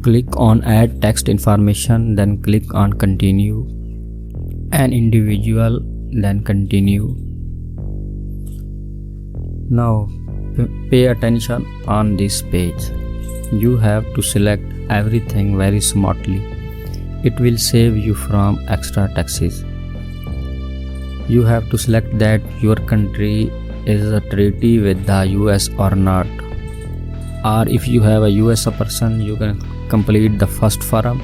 Click on add text information, then click on continue. An individual, then continue. Now pay attention on this page. You have to select everything very smartly. It will save you from extra taxes. You have to select that your country is a treaty with the US or not. Or if you have a US person, you can complete the first form.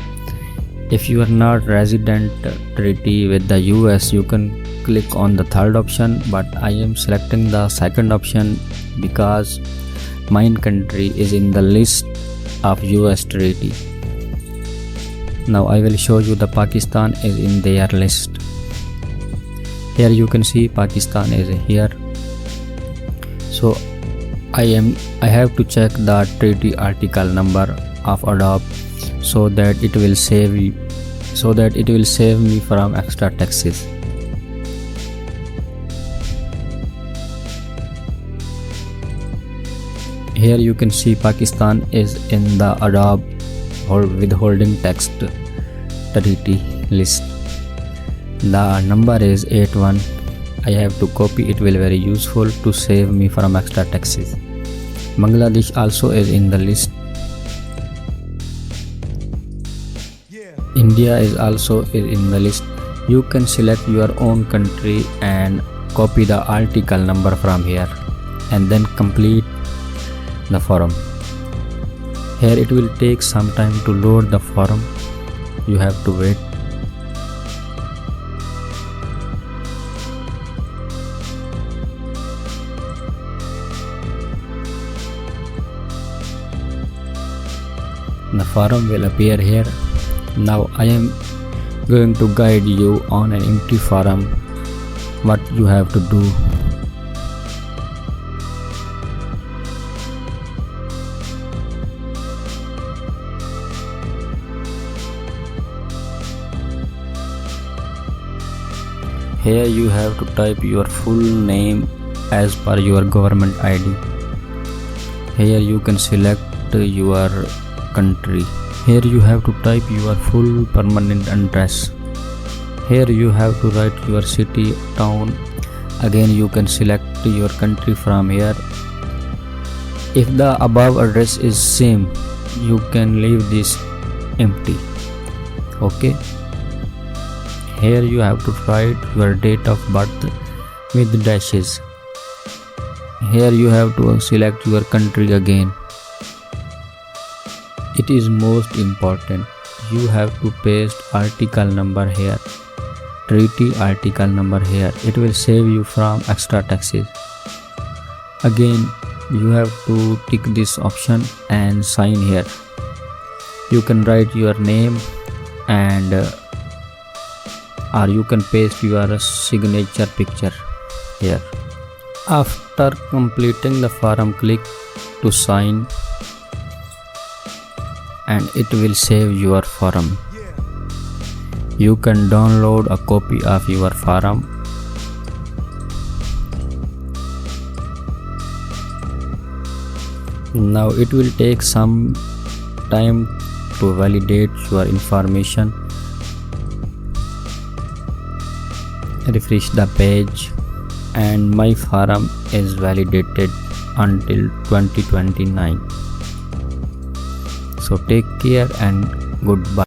If you are not resident treaty with the US, you can click on the third option, but I am selecting the second option because my country is in the list of US treaty. Now I will show you the Pakistan is in their list. Here you can see Pakistan is here. So I have to check the treaty article number of Adobe so that it will save me from extra taxes. Here you can see Pakistan is in the Adobe withholding tax treaty list. The number is 81. I have to copy it, will very useful to save me from extra taxes. Bangladesh also is in the list. India is also in the list. You can select your own country and copy the article number from here and then complete the form. Here it will take some time to load the form. You have to wait. The form will appear here. Now I am going to guide you on an empty form what you have to do. Here you have to type your full name as per your government ID. Here you can select your country. Here you have to type your full permanent address. Here you have to write your city, town. Again you can select your country from here. If the above address is same, you can leave this empty. Okay. Here you have to write your date of birth with dashes. Here you have to select your country again. It is most important. You have to paste article number here, treaty article number here. It will save you from extra taxes. Again, you have to tick this option and sign here. You can write your name and or you can paste your signature picture here. After completing the form, click to sign and it will save your form. You can download a copy of your form. Now it will take some time to validate your information. Refresh the page and my form is validated until 2029. So take care and goodbye.